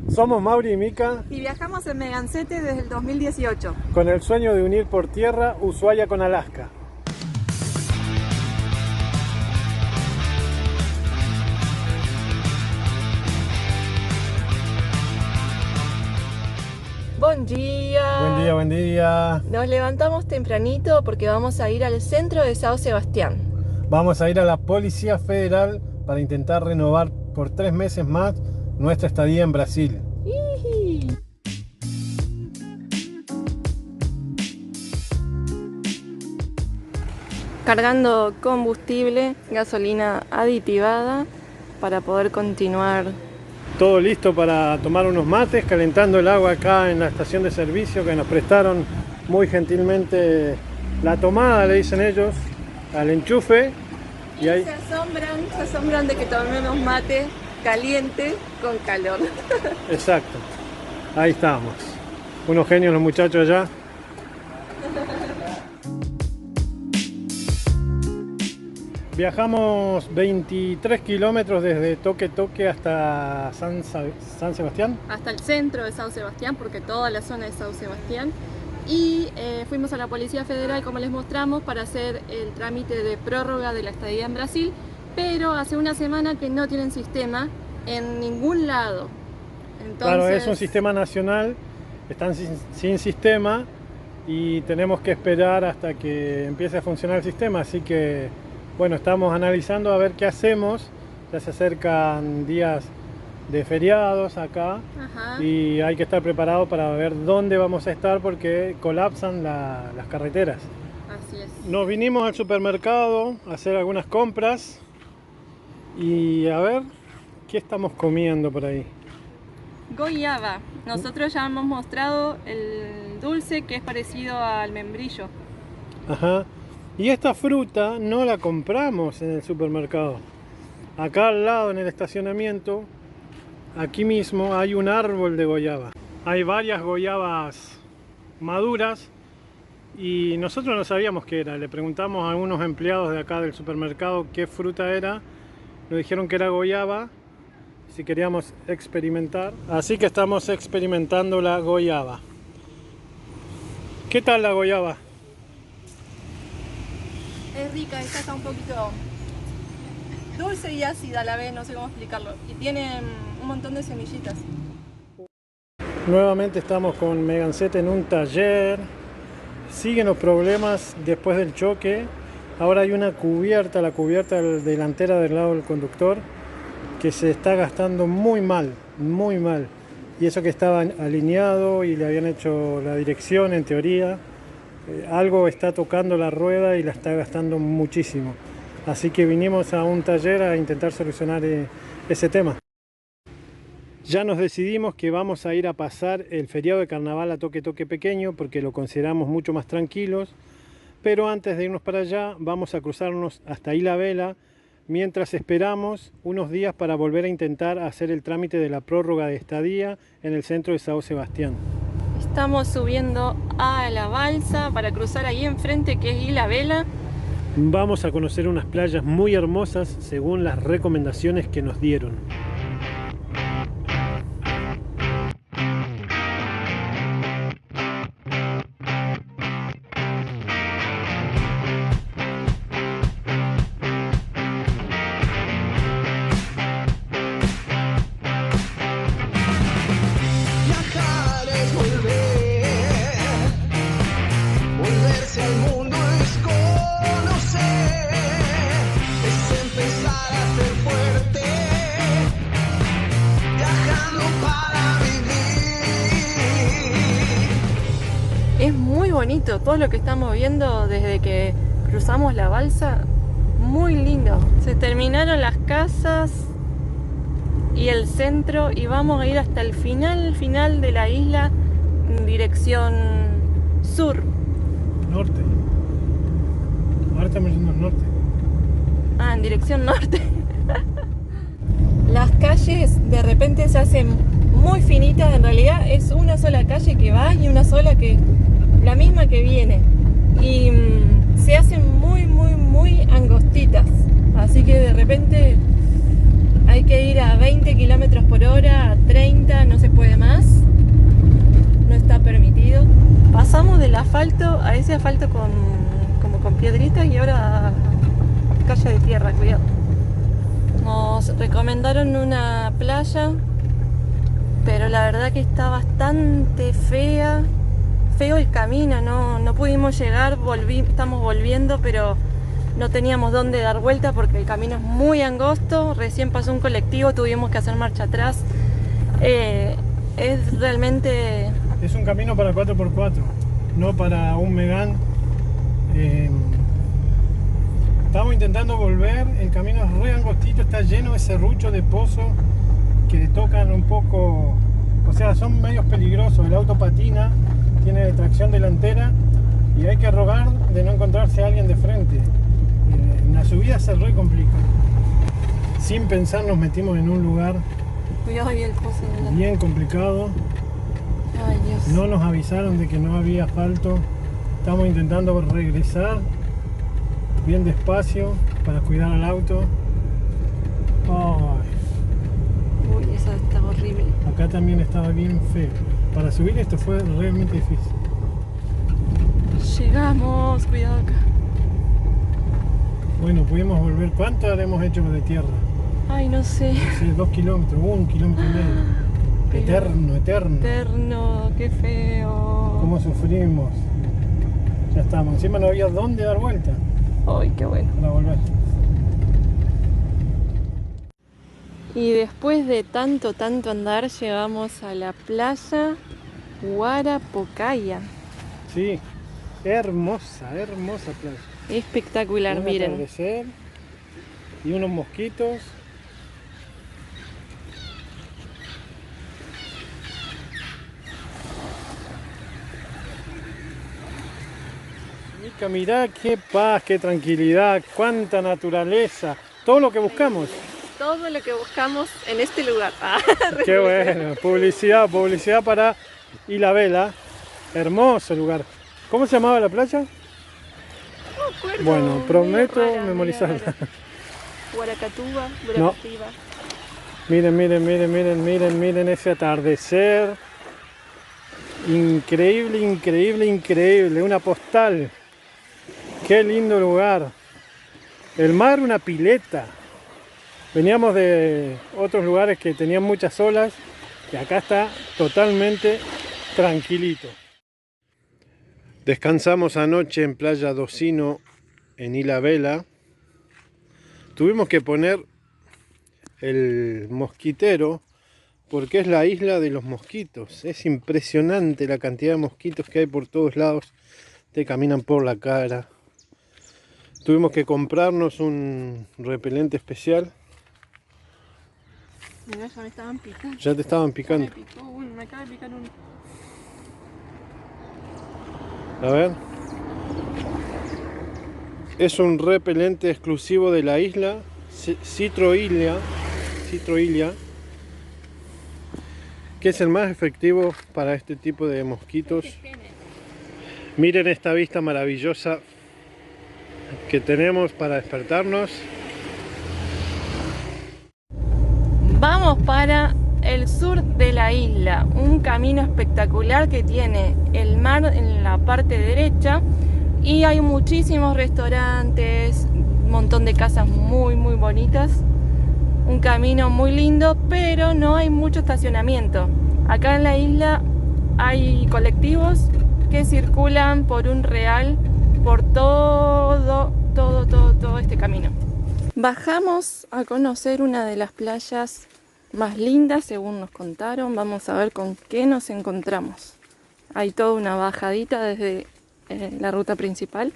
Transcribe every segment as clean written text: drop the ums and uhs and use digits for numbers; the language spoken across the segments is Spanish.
Somos Mauri y Mica, y viajamos en Megancete desde el 2018. con el sueño de unir por tierra Ushuaia con Alaska. Buen día. Buen día, buen día. Nos levantamos tempranito porque vamos a ir al centro de São Sebastián. Vamos a ir a la Policía Federal para intentar renovar por 3 meses más nuestra estadía en Brasil. ¡Iji! Cargando combustible, gasolina aditivada para poder continuar. Todo listo para tomar unos mates, calentando el agua acá en la estación de servicio que nos prestaron muy gentilmente la tomada, le dicen ellos, al enchufe. Y ahí se asombran de que tomemos mate caliente con calor. Exacto, ahí estamos. Unos genios los muchachos allá. Viajamos 23 kilómetros desde Toque hasta San Sebastián. Hasta el centro de São Sebastián, porque toda la zona es São Sebastián. Y fuimos a la Policía Federal, como les mostramos, para hacer el trámite de prórroga de la estadía en Brasil. Pero hace una semana que no tienen sistema en ningún lado. Entonces... Claro, es un sistema nacional, están sin sistema y tenemos que esperar hasta que empiece a funcionar el sistema. Así que, bueno, estamos analizando a ver qué hacemos. Ya se acercan días de feriados acá. Ajá. Y hay que estar preparado para ver dónde vamos a estar porque colapsan las carreteras. Así es. Nos vinimos al supermercado a hacer algunas compras y a ver qué estamos comiendo por ahí. Goiaba. Nosotros ya hemos mostrado el dulce que es parecido al membrillo. Ajá. Y esta fruta no la compramos en el supermercado. Acá al lado en el estacionamiento, aquí mismo hay un árbol de goiaba. Hay varias goiabas maduras y nosotros no sabíamos qué era. Le preguntamos a algunos empleados de acá del supermercado qué fruta era. Nos dijeron que era goiaba, si queríamos experimentar. Así que estamos experimentando la goiaba. ¿Qué tal la goiaba? Es rica, esta está un poquito dulce y ácida a la vez, no sé cómo explicarlo. Y tiene un montón de semillitas. Nuevamente estamos con Megancete en un taller. Siguen los problemas después del choque. Ahora hay una cubierta, la cubierta delantera del lado del conductor, que se está gastando muy mal, muy mal. Y eso que estaba alineado y le habían hecho la dirección en teoría. Algo está tocando la rueda y la está gastando muchísimo. Así que vinimos a un taller a intentar solucionar ese tema. Ya nos decidimos que vamos a ir a pasar el feriado de carnaval a Toque pequeño porque lo consideramos mucho más tranquilos. Pero antes de irnos para allá vamos a cruzarnos hasta Ilha Bela mientras esperamos unos días para volver a intentar hacer el trámite de la prórroga de estadía en el centro de São Sebastián. Estamos subiendo a la balsa para cruzar ahí enfrente, que es Ilha Bela. Vamos a conocer unas playas muy hermosas según las recomendaciones que nos dieron. Bonito, todo lo que estamos viendo desde que cruzamos la balsa, muy lindo. Se terminaron las casas y el centro y vamos a ir hasta el final de la isla en dirección sur. Norte. Ahora estamos yendo al norte. Ah, en dirección norte. Las calles de repente se hacen muy finitas, en realidad es una sola calle que va y una sola que la misma que viene y se hacen muy angostitas, así que de repente hay que ir a 20 km/h, a 30, no se puede asfalto, a ese asfalto como con piedritas y ahora calle de tierra, cuidado. Nos recomendaron una playa, pero la verdad que está bastante fea. Feo el camino, no pudimos llegar, estamos volviendo, pero no teníamos dónde dar vuelta porque el camino es muy angosto. Recién pasó un colectivo, tuvimos que hacer marcha atrás. Es realmente... Es un camino para 4x4, no para un Megane. Estamos intentando volver, el camino es re angostito, está lleno de serruchos de pozo que tocan un poco, o sea, son medios peligrosos. El auto patina, tiene tracción delantera y hay que rogar de no encontrarse a alguien de frente. En la subida se re complica. Sin pensar nos metimos en un lugar Cuidado ahí el pozo de la... bien complicado. Ay, Dios. No nos avisaron de que no había asfalto. Estamos intentando regresar bien despacio para cuidar al auto. Ay, Uy, eso está horrible. acá también estaba bien feo. Para subir esto fue realmente difícil. Llegamos, cuidado acá. Bueno, pudimos volver. ¿Cuánto habremos hecho de tierra? Ay, no sé. Sí, 2 kilómetros, 1 kilómetro y medio. Pero Eterno, eterno. eterno, qué feo. ¿Cómo sufrimos? Ya estamos. Encima no había dónde dar vuelta Ay, qué bueno. para volver. Y después de tanto andar, llegamos a la playa Huarapocaya. Sí, hermosa, hermosa playa. Espectacular, Un miren. atardecer y unos mosquitos. Mica, mirá qué paz, qué tranquilidad, cuánta naturaleza, todo lo que buscamos. Todo lo que buscamos en este lugar. Qué bueno, publicidad para Ilhabela, hermoso lugar. ¿Cómo se llamaba la playa? No me acuerdo, Bueno, prometo medio rara, memorizarla. medio rara. Huaracatuba, No. Huaracativa. Miren ese atardecer. Increíble, increíble, increíble. Una postal. Qué lindo lugar. El mar, una pileta. Veníamos de otros lugares que tenían muchas olas y acá está totalmente tranquilito. Descansamos anoche en Playa Docino en Ilhabela. Tuvimos que poner el mosquitero porque es la isla de los mosquitos. Es impresionante la cantidad de mosquitos que hay por todos lados. Te caminan por la cara. Tuvimos que comprarnos un repelente especial. Mirá, ya me estaban picando. Ya te estaban Me picando. picó uno, me acaba de picar uno. A ver. Es un repelente exclusivo de la isla Citroilia, que es el más efectivo para este tipo de mosquitos. Miren esta vista maravillosa que tenemos para despertarnos. Vamos para el sur de la isla, un camino espectacular que tiene el mar en la parte derecha y hay muchísimos restaurantes, un montón de casas muy bonitas, un camino muy lindo, pero no hay mucho estacionamiento. Acá en la isla hay colectivos que circulan por $1 por todo este camino. Bajamos a conocer una de las playas más lindas, según nos contaron. Vamos a ver con qué nos encontramos. Hay toda una bajadita desde la ruta principal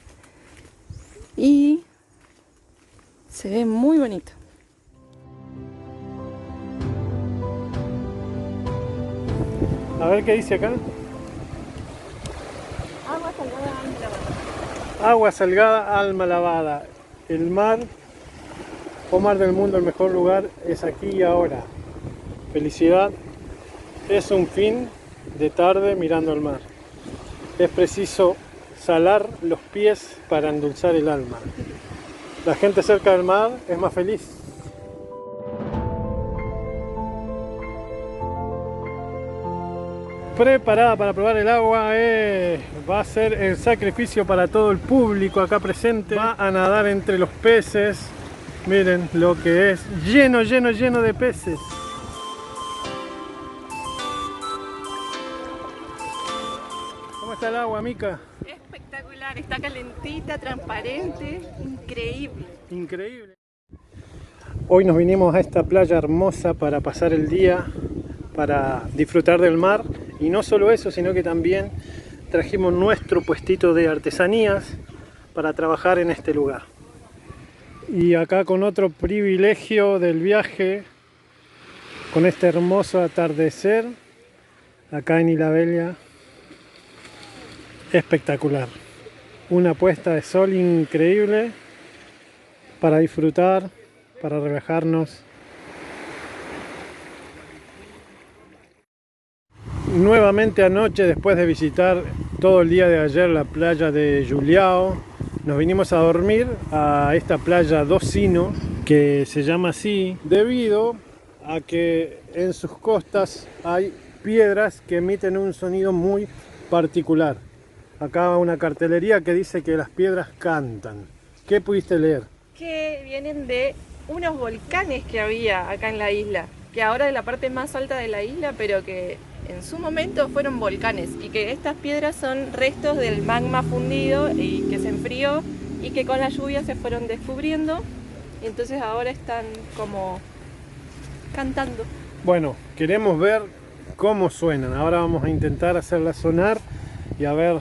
y se ve muy bonito. A ver qué dice acá. Agua salgada, alma lavada. Agua salgada, alma lavada. El mar, o mar del mundo, el mejor lugar es aquí y ahora. Felicidad es un fin de tarde mirando al mar. Es preciso salar los pies para endulzar el alma. La gente cerca del mar es más feliz. preparada para probar el agua. Va a ser el sacrificio para todo el público acá presente. Va a nadar entre los peces. Miren lo que es, lleno de peces. ¿Cómo está el agua, Mica? Espectacular, está calentita, transparente, increíble. Increíble. Hoy nos vinimos a esta playa hermosa para pasar el día, para disfrutar del mar. Y no solo eso, sino que también trajimos nuestro puestito de artesanías para trabajar en este lugar. Y acá con otro privilegio del viaje, con este hermoso atardecer, acá en Ilhabela, espectacular. Una puesta de sol increíble para disfrutar, para relajarnos. Nuevamente anoche, después de visitar todo el día de ayer la playa de Julião, nos vinimos a dormir a esta playa do Sino, que se llama así debido a que en sus costas hay piedras que emiten un sonido muy particular. Acá una cartelería que dice que las piedras cantan. ¿Qué pudiste leer? Que vienen de unos volcanes que había acá en la isla, que ahora es la parte más alta de la isla, pero que en su momento fueron volcanes, y que estas piedras son restos del magma fundido y que se enfrió y que con la lluvia se fueron descubriendo, y entonces ahora están como cantando. Bueno, queremos ver cómo suenan. Ahora vamos a intentar hacerla sonar y a ver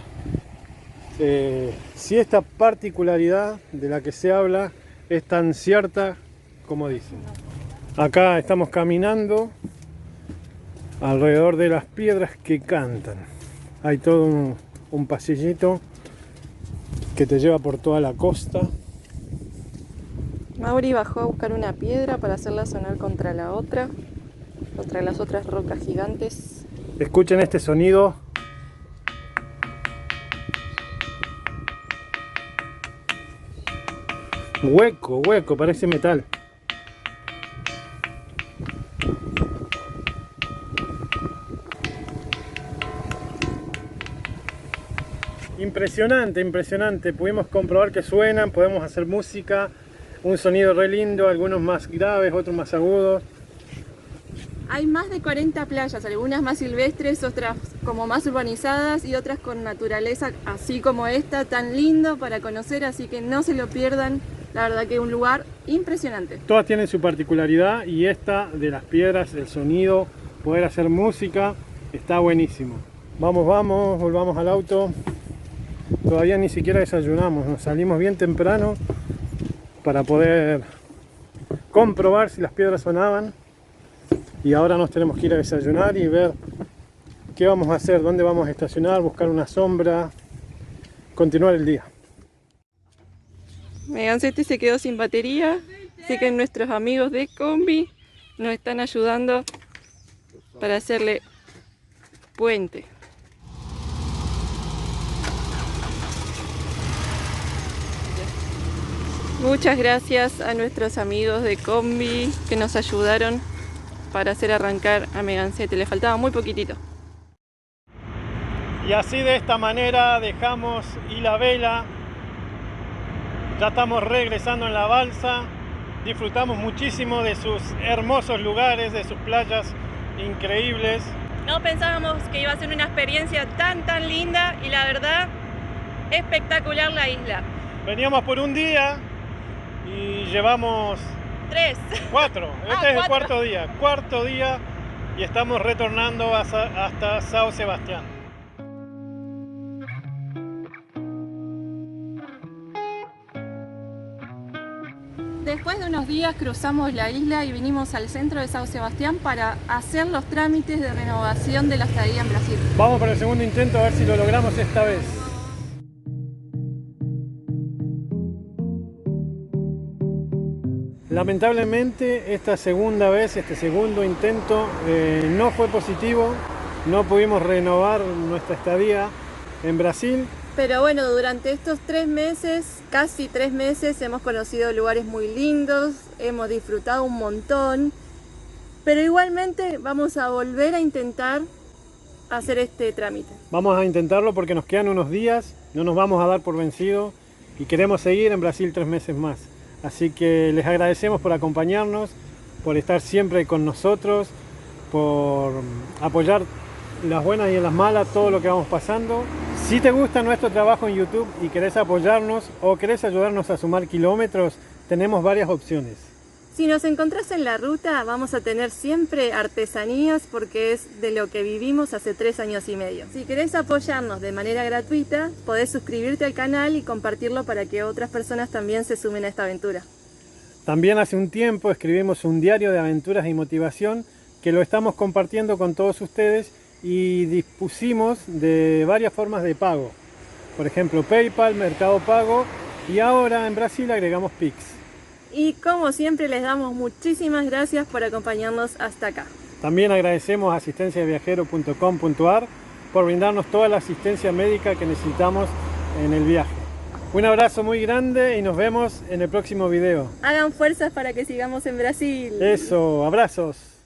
si esta particularidad de la que se habla es tan cierta como dicen. Acá estamos caminando alrededor de las piedras que cantan. Hay todo un pasillito que te lleva por toda la costa. Mauri bajó a buscar una piedra para hacerla sonar contra la otra, contra las otras rocas gigantes. Escuchen este sonido. Hueco, parece metal. Impresionante. Pudimos comprobar que suenan, podemos hacer música, un sonido re lindo, algunos más graves, otros más agudos. Hay más de 40 playas, algunas más silvestres, otras como más urbanizadas y otras con naturaleza, así como esta, tan lindo para conocer, así que no se lo pierdan. La verdad que es un lugar impresionante. Todas tienen su particularidad y esta de las piedras, el sonido, poder hacer música, está buenísimo. Vamos, volvamos al auto. Todavía ni siquiera desayunamos, nos salimos bien temprano para poder comprobar si las piedras sonaban. Y ahora nos tenemos que ir a desayunar y ver qué vamos a hacer, dónde vamos a estacionar, buscar una sombra, continuar el día. Megancete se quedó sin batería, así que nuestros amigos de Combi nos están ayudando para hacerle puente. Muchas gracias a nuestros amigos de Combi que nos ayudaron para hacer arrancar a Megancete, le faltaba muy poquitito. Y así de esta manera dejamos Ilhabela. Ya estamos regresando en la balsa. Disfrutamos muchísimo de sus hermosos lugares, de sus playas increíbles. No pensábamos que iba a ser una experiencia tan linda y la verdad, espectacular la isla. Veníamos por un día y llevamos 4. Este es el cuarto día y estamos retornando hasta São Sebastián. Después de unos días cruzamos la isla y vinimos al centro de São Sebastián para hacer los trámites de renovación de la estadía en Brasil. Vamos por el segundo intento a ver si lo logramos esta vez. Lamentablemente esta segunda vez, este segundo intento no fue positivo, no pudimos renovar nuestra estadía en Brasil. Pero bueno, durante estos 3 meses, casi 3 meses, hemos conocido lugares muy lindos, hemos disfrutado un montón, pero igualmente vamos a volver a intentar hacer este trámite. Vamos a intentarlo porque nos quedan unos días, no nos vamos a dar por vencido y queremos seguir en Brasil 3 meses más. Así que les agradecemos por acompañarnos, por estar siempre con nosotros, por apoyar las buenas y las malas, todo lo que vamos pasando. Si te gusta nuestro trabajo en YouTube y querés apoyarnos o querés ayudarnos a sumar kilómetros, tenemos varias opciones. Si nos encontrás en la ruta, vamos a tener siempre artesanías porque es de lo que vivimos hace 3 años y medio. Si querés apoyarnos de manera gratuita, podés suscribirte al canal y compartirlo para que otras personas también se sumen a esta aventura. También hace un tiempo escribimos un diario de aventuras y motivación que lo estamos compartiendo con todos ustedes y dispusimos de varias formas de pago. Por ejemplo, PayPal, Mercado Pago y ahora en Brasil agregamos Pix. Y como siempre les damos muchísimas gracias por acompañarnos hasta acá. También agradecemos a asistenciaviajero.com.ar por brindarnos toda la asistencia médica que necesitamos en el viaje. Un abrazo muy grande y nos vemos en el próximo video. Hagan fuerzas para que sigamos en Brasil. Eso, abrazos.